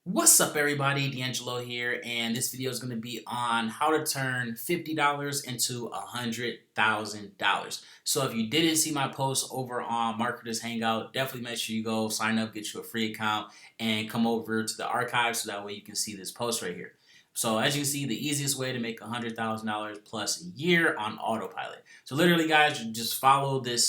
What's up, everybody? DeAngelo here, and this video is going to be on how to turn $50 into $100,000. So if you didn't see my post over on Marketers Hangout, definitely make sure you go sign up, get you a free account, and come over to the archive so that way you can see this post right here. So as you can see, the easiest way to make $100,000 plus a year on Autopilot. So literally, guys, you just follow this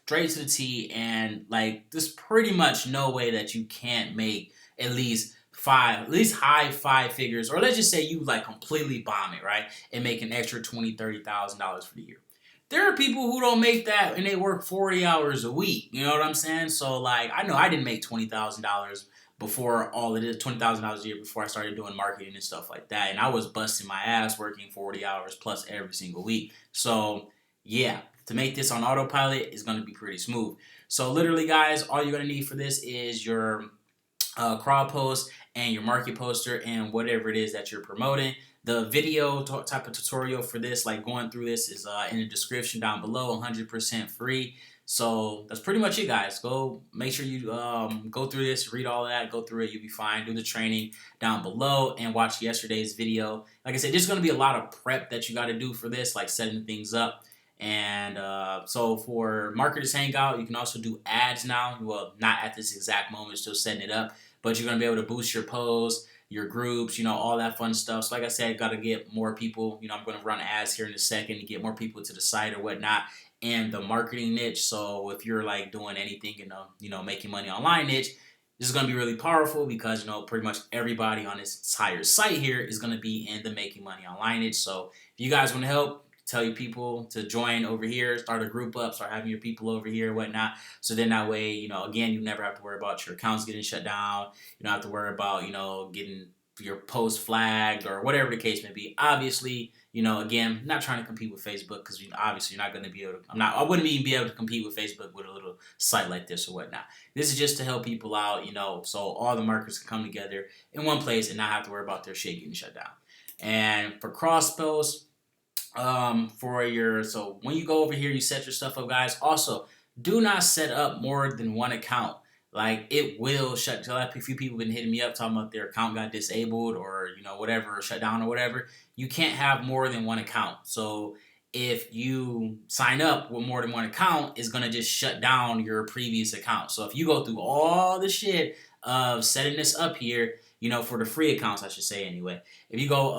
straight to the T, and like there's pretty much no way that you can't make at least high five figures, or let's just say you like completely bomb it, right, and make an extra $20,000-$30,000 for the year. There are people who don't make that and they work 40 hours a week. You know what I'm saying? So like, I know I didn't make $20,000 before all of this, $20,000 a year before I started doing marketing and stuff like that, and I was busting my ass working 40 hours plus every single week. So yeah, to make this on Autopilot is going to be pretty smooth. So literally, guys, all you're going to need for this is your crowd post and your market poster and whatever it is that you're promoting. The video type of tutorial for this, like going through this, is in the description down below, 100% free. So that's pretty much it, guys. Go make sure you go through this, read all of that, go through it. You'll be fine. Do the training down below and watch yesterday's video. Like I said, there's going to be a lot of prep that you got to do for this, like setting things up. And so for Marketers Hangout, you can also do ads now. Well, not at this exact moment, still setting it up, but you're going to be able to boost your posts, your groups, all that fun stuff. So like I said, I got to get more people. I'm going to run ads here in a second to get more people to the site or whatnot, and the marketing niche. So if you're like doing anything in the, making money online niche, this is going to be really powerful because, pretty much everybody on this entire site here is going to be in the making money online niche. So if you guys want to help, tell your people to join over here, start a group up, start having your people over here, whatnot. So then that way, again, you never have to worry about your accounts getting shut down. You don't have to worry about, getting your post flagged or whatever the case may be. Obviously, again, I'm not trying to compete with Facebook because obviously you're not going to be able to. I wouldn't even be able to compete with Facebook with a little site like this or whatnot. This is just to help people out, so all the marketers can come together in one place and not have to worry about their shit getting shut down. And for cross posts, so when you go over here, you set your stuff up, guys. Also, do not set up more than one account. Like, it will shut. So a few people have been hitting me up talking about their account got disabled or whatever, or shut down or whatever. You can't have more than one account. So if you sign up with more than one account, it's gonna just shut down your previous account. So if you go through all the shit of setting this up here, for the free accounts, I should say anyway. If you go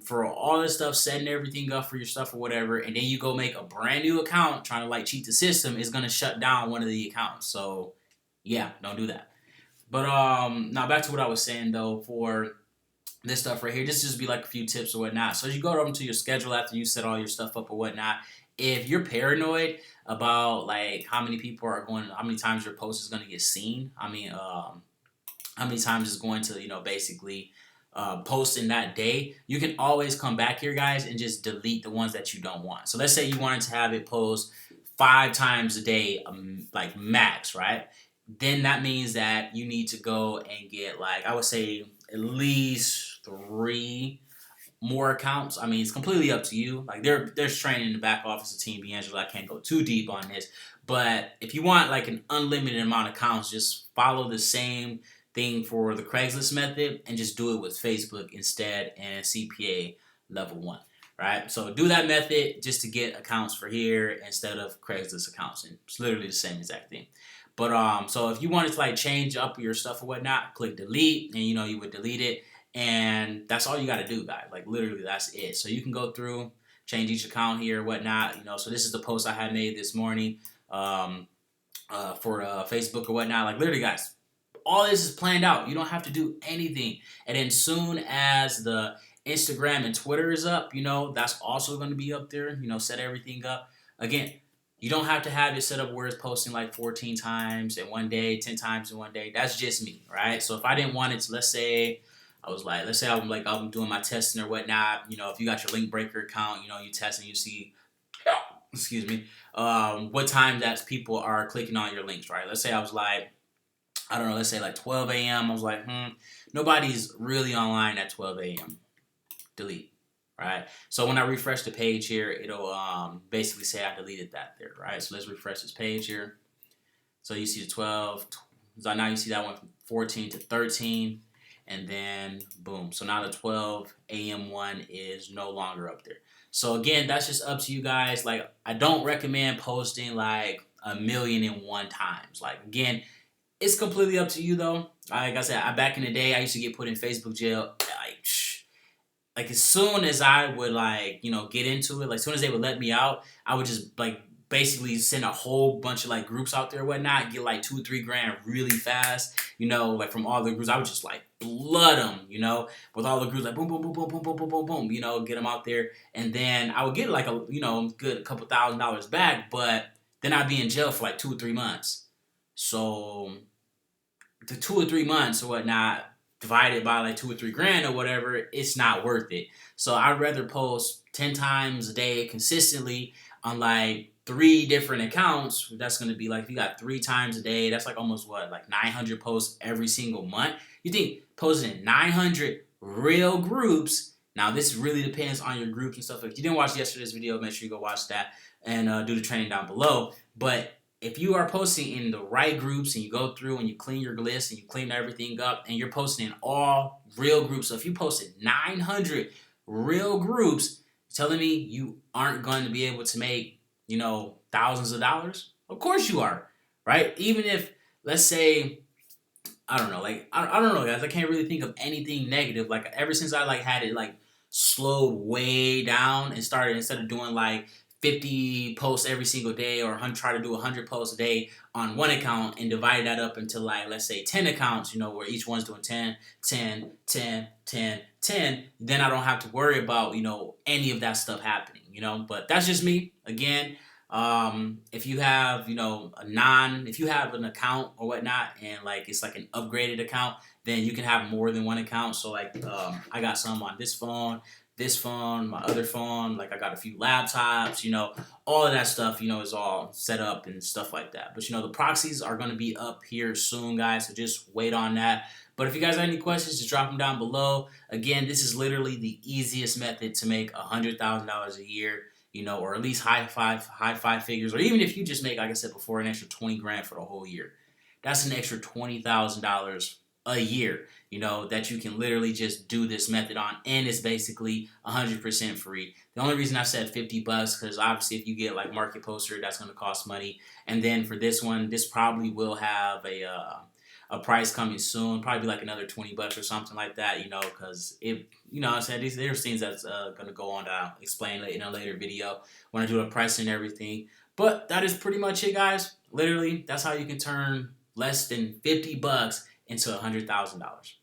for all this stuff, setting everything up for your stuff or whatever, and then you go make a brand new account trying to like cheat the system, it's gonna shut down one of the accounts. So yeah, don't do that. But now back to what I was saying though, for this stuff right here, just be like a few tips or whatnot. So as you go over to your schedule after you set all your stuff up or whatnot, if you're paranoid about like how many people are going, how many times your post is gonna get seen, how many times it's going to, basically post in that day, you can always come back here, guys, and just delete the ones that you don't want. So let's say you wanted to have it post 5 times a day, like max, right? Then that means that you need to go and get, like, I would say at least 3 more accounts. It's completely up to you. Like, there's training in the back office of TeamDeAngelo. I can't go too deep on this, but if you want like an unlimited amount of accounts, just follow the same thing for the Craigslist method and just do it with Facebook instead and CPA level 1, right? So do that method just to get accounts for here instead of Craigslist accounts, and it's literally the same exact thing. But so if you wanted to like change up your stuff or whatnot, click delete, and you would delete it, and that's all you got to do, guys. Like, literally, that's it. So you can go through, change each account here, whatnot. So this is the post I had made this morning for Facebook or whatnot. Like, literally, guys, all this is planned out. You don't have to do anything. And then soon as the Instagram and Twitter is up, that's also going to be up there. Set everything up. Again, you don't have to have it set up where it's posting like 14 times in one day, 10 times in one day. That's just me, right? So if I didn't want it to, let's say I'm doing my testing or whatnot. If you got your link breaker account, you test and you see, excuse me, what time that people are clicking on your links, right? Let's say I was like, I don't know, let's say like 12 a.m. I was like, nobody's really online at 12 a.m. Delete, right? So when I refresh the page here, it'll basically say I deleted that there, right? So let's refresh this page here. So you see the 12. So now you see that went from 14 to 13. and then boom. So now the 12 a.m. one is no longer up there. So again, that's just up to you guys. Like, I don't recommend posting like 1,000,001 times. Like, again, it's completely up to you though. Like I said, back in the day, I used to get put in Facebook jail. Like as soon as I would get into it, like as soon as they would let me out, I would just like basically send a whole bunch of like groups out there and whatnot, get like 2 or 3 grand really fast, like from all the groups. I would just like blood them, with all the groups, like boom, boom, boom, boom, boom, boom, boom, boom, boom, get them out there. And then I would get like a, good couple $1,000s back, but then I'd be in jail for like 2 or 3 months. So the 2 or 3 months or whatnot, divided by like 2 or 3 grand or whatever, it's not worth it. So I'd rather post 10 times a day consistently on like 3 different accounts. That's going to be like, if you got 3 times a day, that's like almost like 900 posts every single month. You think posting 900 real groups, now this really depends on your groups and stuff. If you didn't watch yesterday's video, make sure you go watch that and do the training down below. But if you are posting in the right groups and you go through and you clean your list and you clean everything up and you're posting in all real groups. So if you posted 900 real groups, telling me you aren't going to be able to make, thousands of dollars? Of course you are, right? Even if, let's say, I don't know, like, I don't know, guys. I can't really think of anything negative. Like, ever since I had it slowed way down and started, instead of doing 50 posts every single day, or try to do 100 posts a day on one account and divide that up into let's say 10 accounts, where each one's doing 10, 10, 10, 10, 10, then I don't have to worry about, any of that stuff happening, but that's just me. Again, if you have, if you have an account or whatnot and it's like an upgraded account, then you can have more than one account. So I got some on this phone, my other phone, I got a few laptops, all of that stuff, is all set up and stuff like that. But, the proxies are going to be up here soon, guys, so just wait on that. But if you guys have any questions, just drop them down below. Again, this is literally the easiest method to make $100,000 a year, or at least high five figures, or even if you just make, like I said before, an extra 20 grand for the whole year. That's an extra $20,000 a year, that you can literally just do this method on, and it's basically 100% free. The only reason I said $50, because obviously if you get Market Poster, that's going to cost money. And then for this one, this probably will have a price coming soon, probably another $20 or something like that, because I said there's things that's going to go on to explain in a later video when I do the price and everything. But that is pretty much it, guys. Literally, that's how you can turn less than $50 into $100,000.